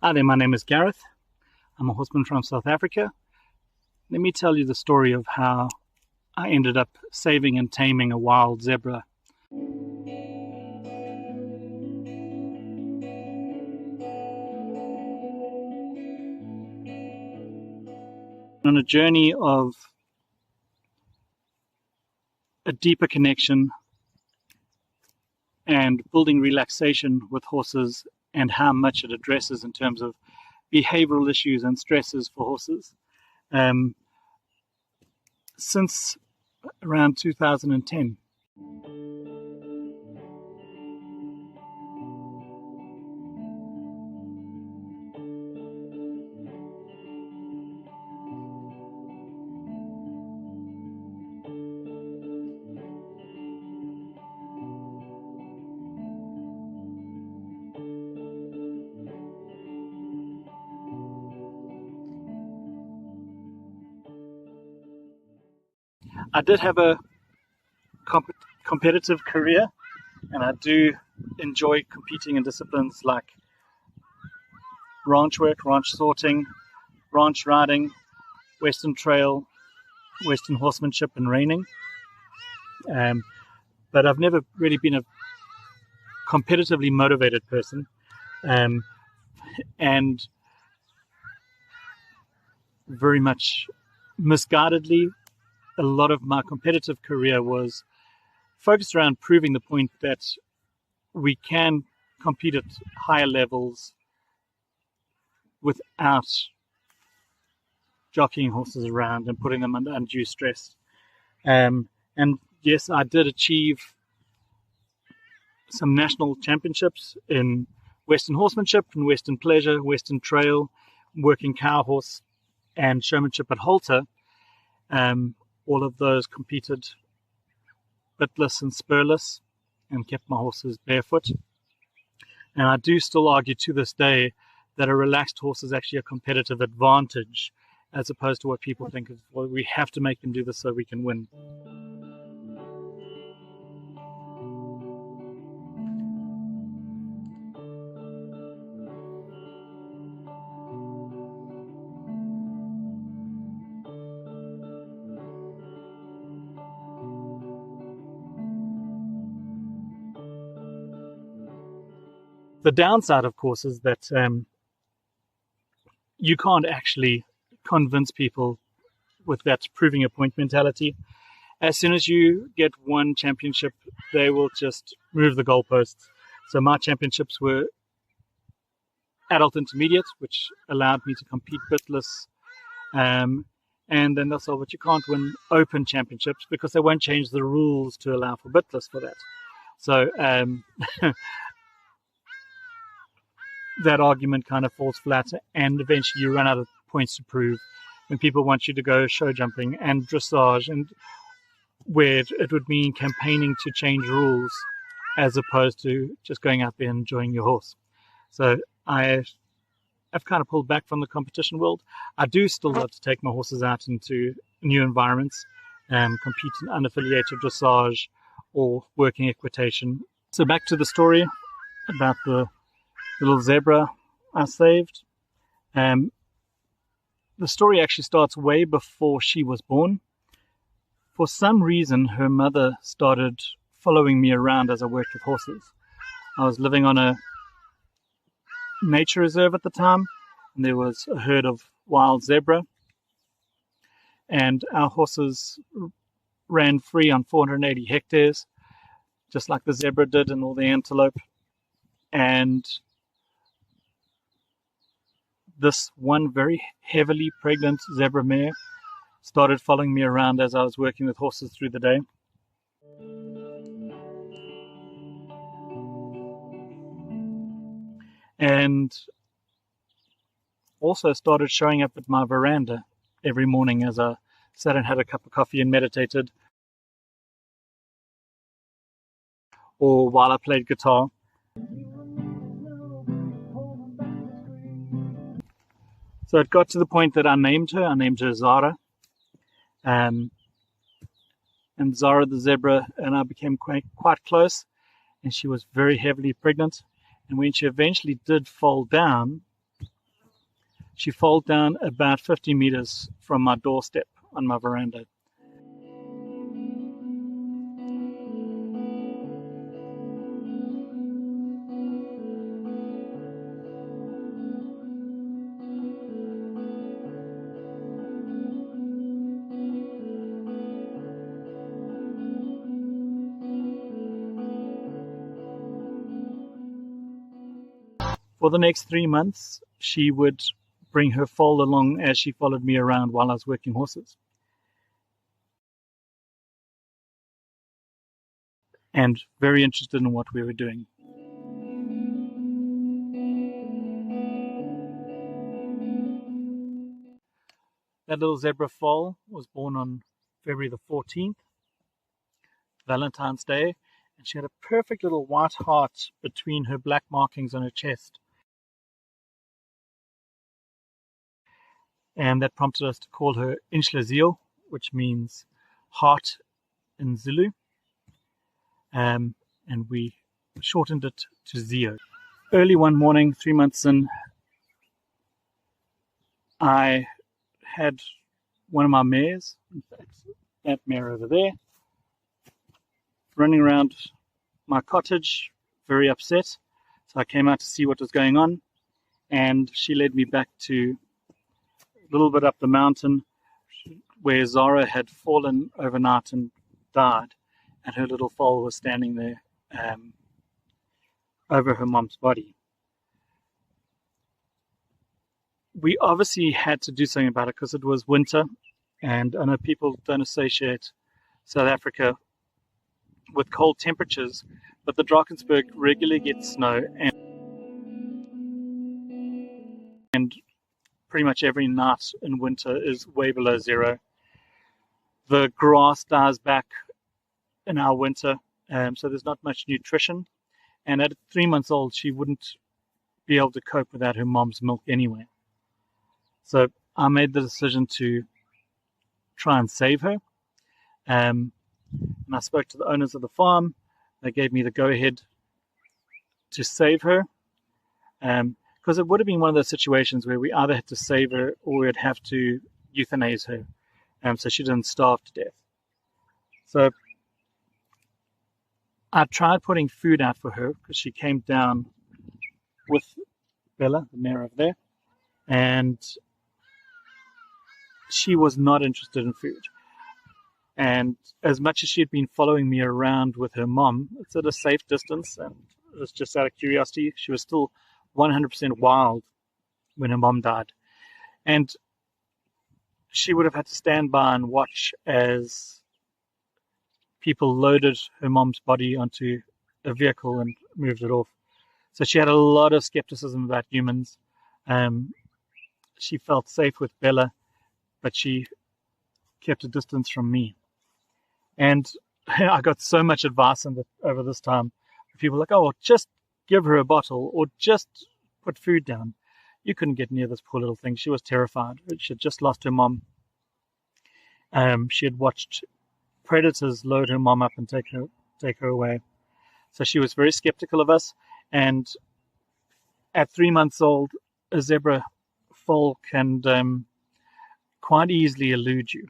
Hi there, my name is Gareth. I'm a horseman from South Africa. Let me tell you the story of how I ended up saving and taming a wild zebra. On a journey of a deeper connection and building relaxation with horses and how much it addresses in terms of behavioral issues and stresses for horses. Since around 2010. I did have a competitive career, and I do enjoy competing in disciplines like ranch work, ranch sorting, ranch riding, western trail, western horsemanship, and reining. But I've never really been a competitively motivated person, and very much misguidedly, a lot of my competitive career was focused around proving the point that we can compete at higher levels without jockeying horses around and putting them under undue stress. And yes, I did achieve some national championships in Western horsemanship and Western pleasure, Western trail, working cow horse, and showmanship at halter. All of those competed bitless and spurless and kept my horses barefoot. And I do still argue to this day that a relaxed horse is actually a competitive advantage, as opposed to what people think of, well, we have to make them do this so we can win. The downside, of course, is that you can't actually convince people with that proving a point mentality. As soon as you get one championship, they will just move the goalposts. So my championships were adult intermediate, which allowed me to compete bitless. And then they'll say, but you can't win open championships because they won't change the rules to allow for bitless for that. So that argument kind of falls flat, and eventually you run out of points to prove when people want you to go show jumping and dressage, and where it would mean campaigning to change rules as opposed to just going out there and enjoying your horse. So I've kind of pulled back from the competition world. I do still love to take my horses out into new environments, compete in unaffiliated dressage or working equitation. So back to the story about the little zebra I saved. The story actually starts way before she was born. For some reason, her mother started following me around as I worked with horses. I was living on a nature reserve at the time, and there was a herd of wild zebra, and our horses ran free on 480 hectares, just like the zebra did and all the antelope. And this one very heavily pregnant zebra mare started following me around as I was working with horses through the day. And also started showing up at my veranda every morning as I sat and had a cup of coffee and meditated, or while I played guitar. So it got to the point that I named her. I named her Zara. And Zara the zebra and I became quite close, and she was very heavily pregnant. And when she eventually did fall down, She foaled down about 50 meters from my doorstep on my veranda. For the next 3 months, she would bring her foal along as she followed me around while I was working horses. And very interested in what we were doing. That little zebra foal was born on February the 14th, Valentine's Day, and she had a perfect little white heart between her black markings on her chest. And that prompted us to call her Ziyo, which means heart in Zulu. And we shortened it to Ziyo. Early one morning, 3 months in, I had one of my mares, in fact, that mare over there, running around my cottage, very upset. So I came out to see what was going on, and she led me back to a little bit up the mountain where Zara had fallen overnight and died, and her little foal was standing there over her mom's body. We obviously had to do something about it because it was winter, and I know people don't associate South Africa with cold temperatures, but the Drakensberg regularly gets snow, and pretty much every night in winter is way below zero. The grass dies back in our winter, so there's not much nutrition, and at 3 months old she wouldn't be able to cope without her mom's milk anyway. So I made the decision to try and save her, and I spoke to the owners of the farm. They gave me the go-ahead to save her, because it would have been one of those situations where we either had to save her or we'd have to euthanize her, so she didn't starve to death. So I tried putting food out for her because she came down with Bella, the mare over there, and she was not interested in food. And as much as she had been following me around with her mom, it's at a safe distance, and it was just out of curiosity. She was still 100% wild when her mom died. And she would have had to stand by and watch as people loaded her mom's body onto a vehicle and moved it off. So she had a lot of skepticism about humans. She felt safe with Bella, but she kept a distance from me. And I got so much advice over this time. People were like, oh, well, just give her a bottle or just put food down. You couldn't get near this poor little thing. She was terrified. She had just lost her mom. She had watched predators load her mom up and take her away. So she was very skeptical of us. And at 3 months old, a zebra foal can quite easily elude you.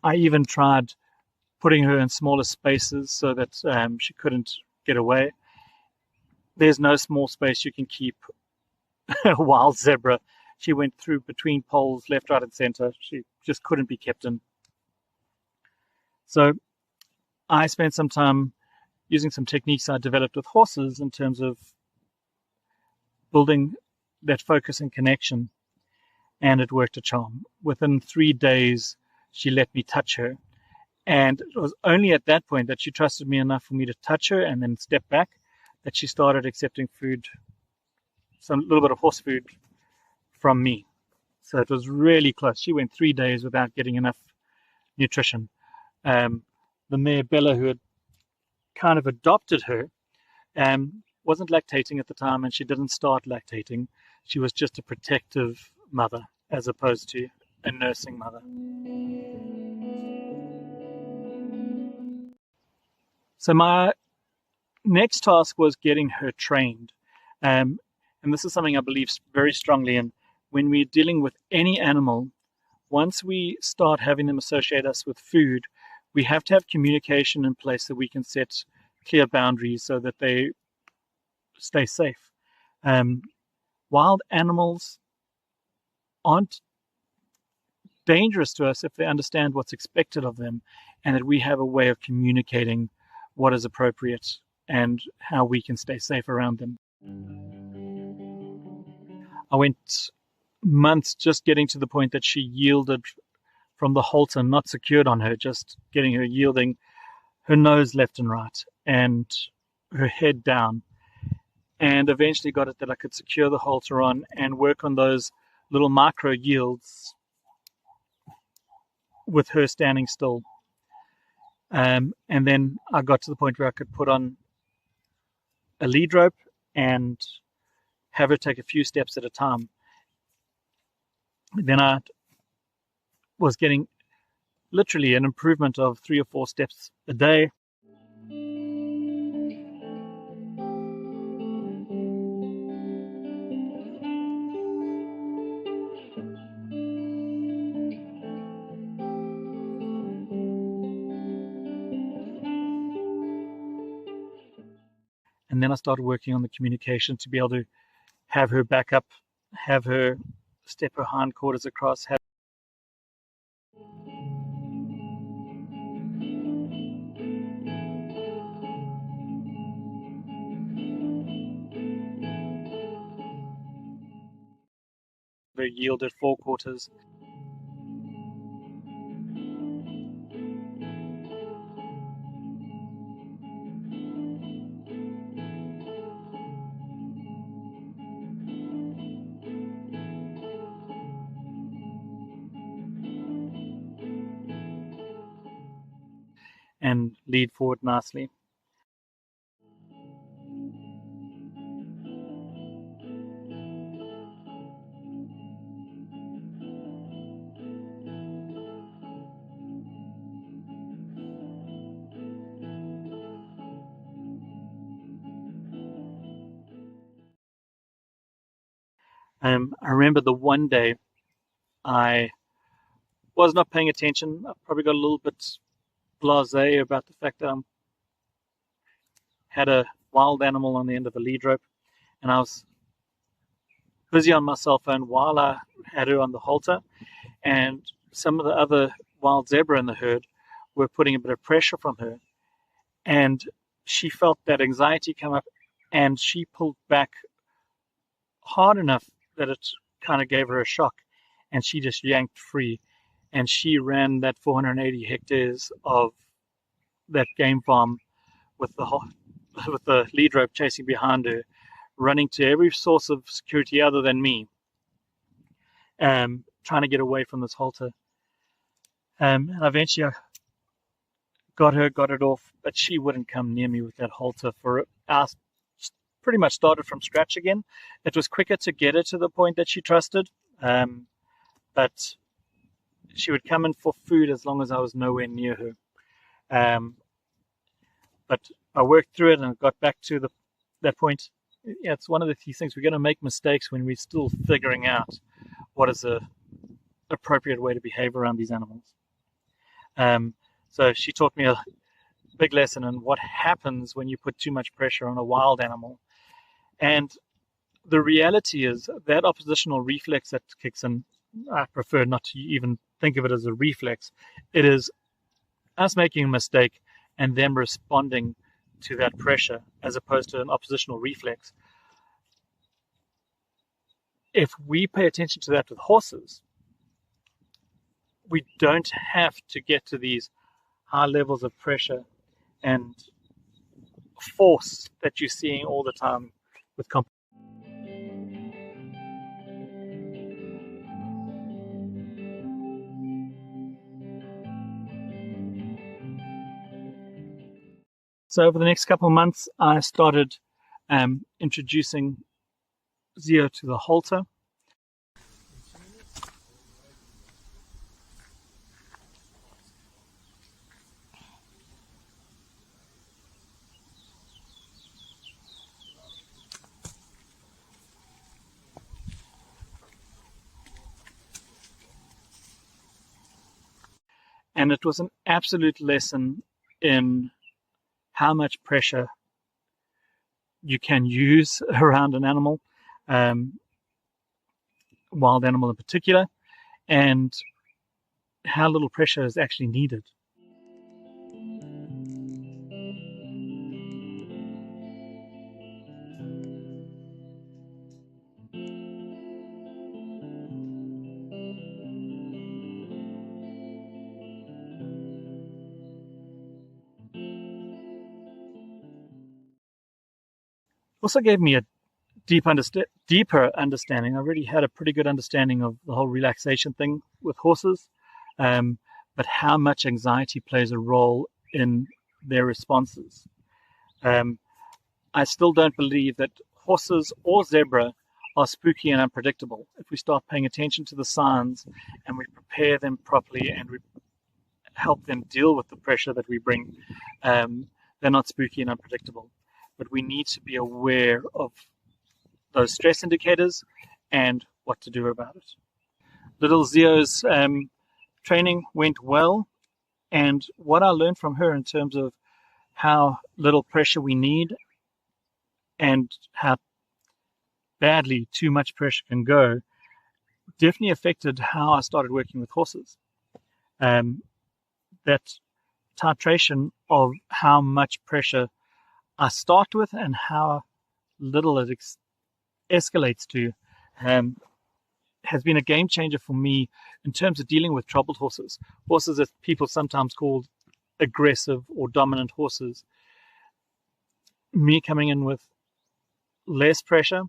I even tried putting her in smaller spaces so that she couldn't get away. There's no small space you can keep a wild zebra. She went through between poles, left, right, and center. She just couldn't be kept in. So I spent some time using some techniques I developed with horses in terms of building that focus and connection, and it worked a charm. Within 3 days, she let me touch her, and it was only at that point that she trusted me enough for me to touch her and then step back that she started accepting food, some little bit of horse food from me. So it was really close. She went 3 days without getting enough nutrition. The mare Bella, who had kind of adopted her, wasn't lactating at the time, and she didn't start lactating. She was just a protective mother as opposed to a nursing mother. So my next task was getting her trained. And this is something I believe very strongly in. when we're dealing with any animal, once we start having them associate us with food, we have to have communication in place so we can set clear boundaries so that they stay safe. Wild animals aren't dangerous to us if they understand what's expected of them and that we have a way of communicating what is appropriate and how we can stay safe around them. I went months just getting to the point that she yielded from the halter not secured on her, just getting her yielding her nose left and right and her head down, and eventually got it that I could secure the halter on and work on those little micro yields with her standing still. And then I got to the point where I could put on a lead rope and have her take a few steps at a time. Then I was getting literally an improvement of 3 or 4 steps a day. And then I started working on the communication to be able to have her back up, have her step her hindquarters across, have her yielded forequarters. And lead forward nicely. I remember the one day I was not paying attention. I probably got a little bit blasé about the fact that I had a wild animal on the end of a lead rope, and I was busy on my cell phone while I had her on the halter, and some of the other wild zebra in the herd were putting a bit of pressure from her, and she felt that anxiety come up, and she pulled back hard enough that it kind of gave her a shock, and she just yanked free, and she ran that 480 hectares of that game farm with the lead rope chasing behind her, running to every source of security other than me, trying to get away from this halter. And eventually I got it off, but she wouldn't come near me with that halter. For us, pretty much started from scratch again. It was quicker to get her to the point that she trusted, but she would come in for food as long as I was nowhere near her. But I worked through it and got back to that point. Yeah, it's one of these things. We're going to make mistakes when we're still figuring out what is the appropriate way to behave around these animals. So she taught me a big lesson on what happens when you put too much pressure on a wild animal. And the reality is that oppositional reflex that kicks in, I prefer not to even think of it as a reflex. It is us making a mistake and them responding to that pressure as opposed to an oppositional reflex. If we pay attention to that with horses, we don't have to get to these high levels of pressure and force that you're seeing all the time with competition. So over the next couple of months, I started introducing Ziyo to the halter. And it was an absolute lesson in how much pressure you can use around an animal, wild animal in particular, and how little pressure is actually needed. Also gave me a deeper understanding. I already had a pretty good understanding of the whole relaxation thing with horses, but how much anxiety plays a role in their responses. I still don't believe that horses or zebra are spooky and unpredictable. If we start paying attention to the signs and we prepare them properly and we help them deal with the pressure that we bring, they're not spooky and unpredictable. But we need to be aware of those stress indicators and what to do about it. Little Ziyo's training went well, and what I learned from her in terms of how little pressure we need and how badly too much pressure can go definitely affected how I started working with horses. That titration of how much pressure I start with and how little it escalates to has been a game changer for me in terms of dealing with troubled horses. Horses that people sometimes call aggressive or dominant horses. Me coming in with less pressure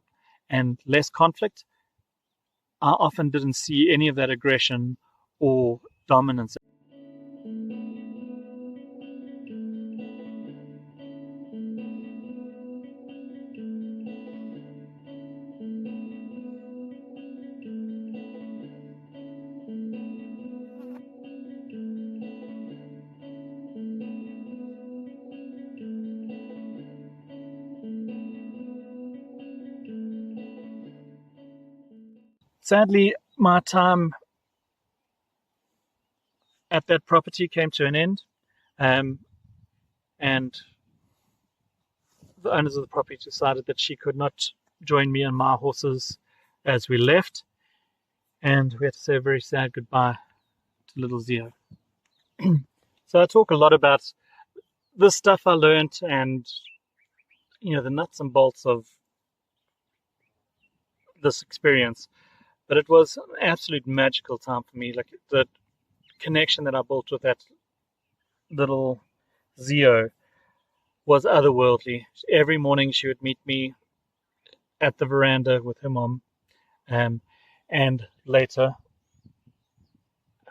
and less conflict, I often didn't see any of that aggression or dominance. Sadly, my time at that property came to an end, and the owners of the property decided that she could not join me and my horses as we left, and we had to say a very sad goodbye to little Ziyo. So I talk a lot about the stuff I learned and the nuts and bolts of this experience, but it was an absolute magical time for me. Like the connection that I built with that little Ziyo was otherworldly. Every morning she would meet me at the veranda with her mom, and later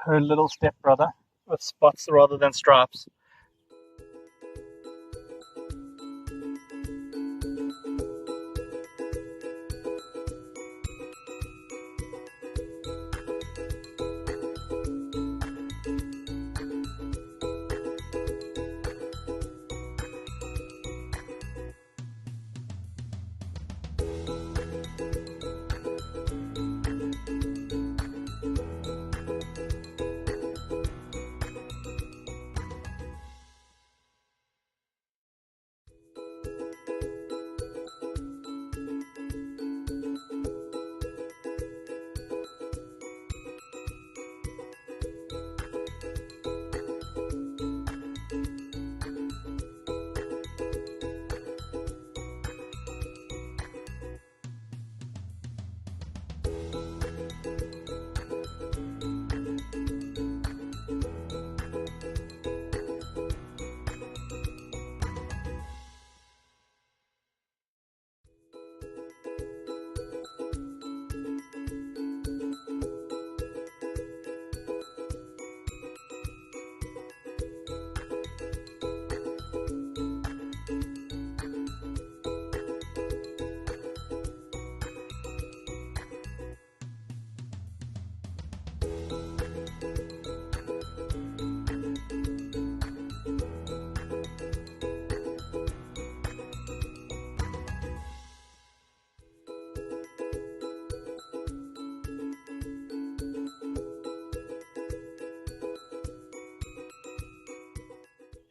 her little stepbrother with spots rather than stripes.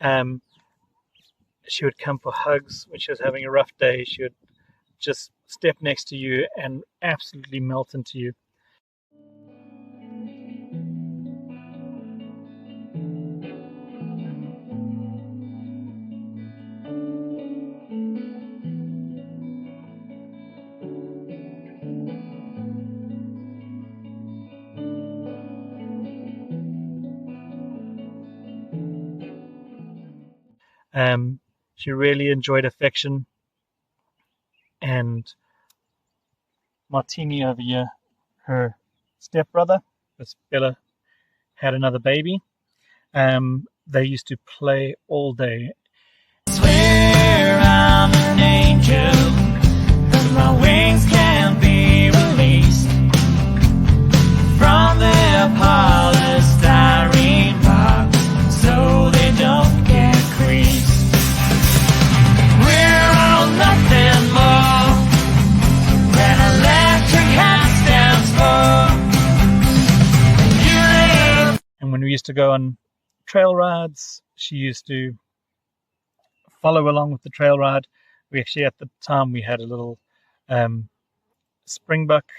She would come for hugs when she was having a rough day. She would just step next to you and absolutely melt into you. She really enjoyed affection, and Martini over here, her stepbrother, this Bella, had another baby. They used to play all day. Swear I'm an angel, 'cause my wings can't be released from their polystyrene box, so they don't get creased. We're all nothing more than electric hat stands for. And when we used to go on trail rides, she used to follow along with the trail ride. We actually, at the time, we had a little springbuck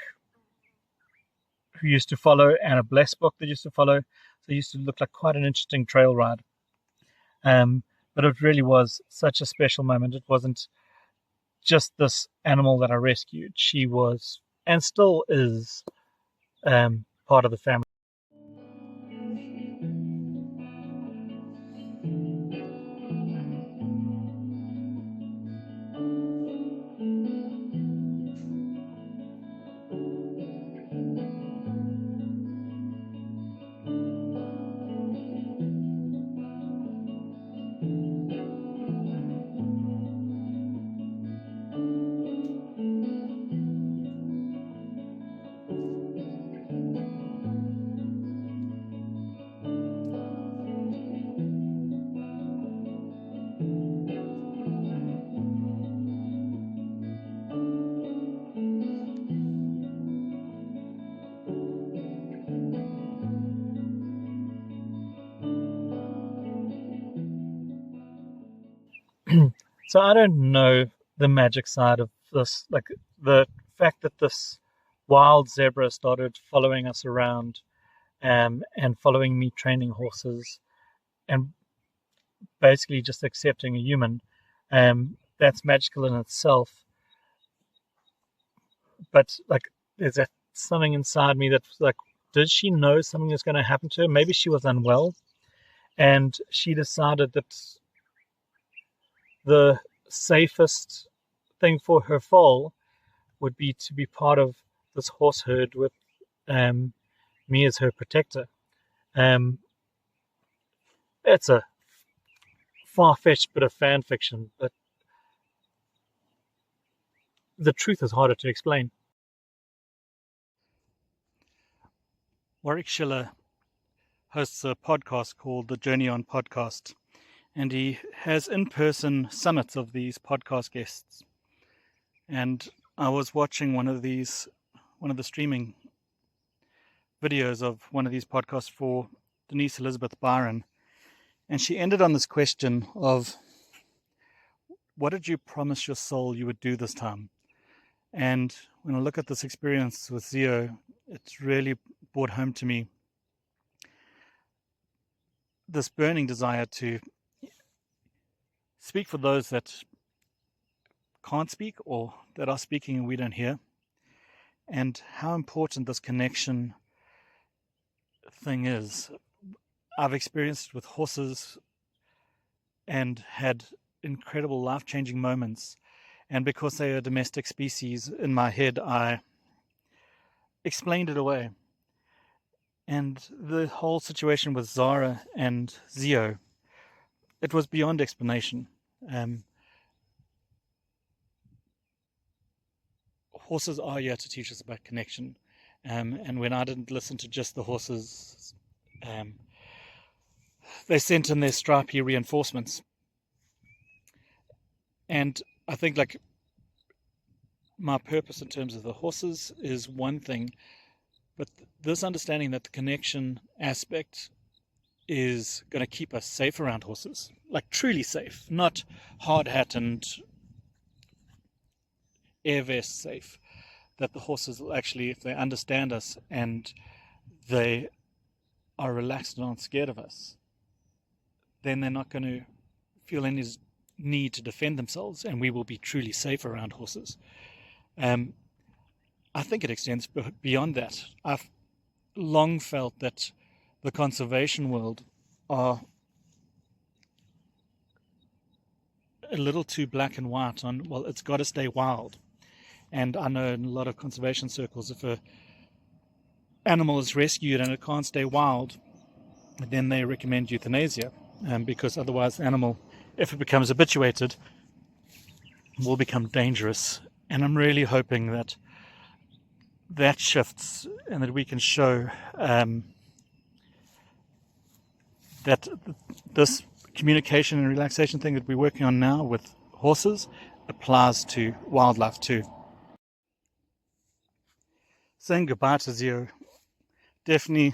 who used to follow, and a blessbuck that used to follow. So it used to look like quite an interesting trail ride. But it really was such a special moment. It wasn't just this animal that I rescued. She was, and still is, part of the family. So I don't know the magic side of this, like the fact that this wild zebra started following us around, and following me training horses, and basically just accepting a human. That's magical in itself. But like, there's something inside me that's like, did she know something was going to happen to her? Maybe she was unwell, and she decided that the safest thing for her foal would be to be part of this horse herd with me as her protector. It's a far-fetched bit of fan fiction, but the truth is harder to explain. Warwick Schiller hosts a podcast called The Journey On Podcast, and he has in-person summits of these podcast guests. And I was watching one of the streaming videos of one of these podcasts for Denise Elizabeth Byron, and she ended on this question of, what did you promise your soul you would do this time? And when I look at this experience with Ziyo, it's really brought home to me this burning desire to speak for those that can't speak, or that are speaking and we don't hear, and how important this connection thing is. I've experienced it with horses and had incredible life-changing moments, and because they are a domestic species, in my head I explained it away. And the whole situation with Zara and Ziyo, it was beyond explanation. Horses are here to teach us about connection, and when I didn't listen to just the horses, they sent in their stripy reinforcements. And I think, like, my purpose in terms of the horses is one thing, but this understanding that the connection aspect is going to keep us safe around horses, like truly safe, not hard hat and air vest safe. That the horses will actually, if they understand us and they are relaxed and aren't scared of us, then they're not going to feel any need to defend themselves, and we will be truly safe around horses. I think it extends beyond that. I've long felt that the conservation world are a little too black and white on, well, it's got to stay wild. And I know in a lot of conservation circles, if an animal is rescued and it can't stay wild, then they recommend euthanasia, because otherwise the animal, if it becomes habituated, will become dangerous. And I'm really hoping that that shifts and that we can show that this communication and relaxation thing that we're working on now with horses applies to wildlife too. Saying goodbye to Ziyo definitely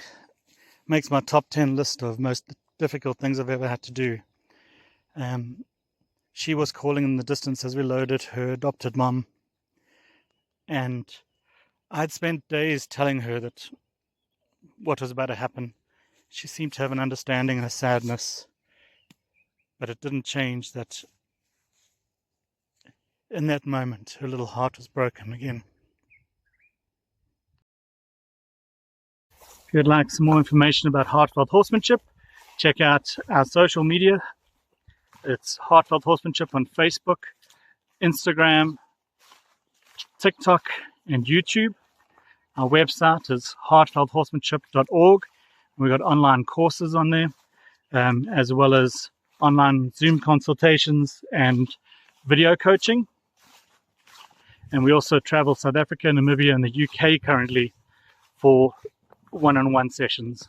makes my top 10 list of most difficult things I've ever had to do. She was calling in the distance as we loaded, her adopted mom, and I'd spent days telling her that what was about to happen. She seemed to have an understanding and a sadness, but it didn't change that in that moment her little heart was broken again. If you'd like some more information about heartfelt horsemanship, check out our social media. It's Heartfelt Horsemanship on Facebook, Instagram, TikTok, and YouTube. Our website is heartfelthorsemanship.org. We've got online courses on there, as well as online Zoom consultations and video coaching. And we also travel South Africa, Namibia, and the UK currently for one-on-one sessions.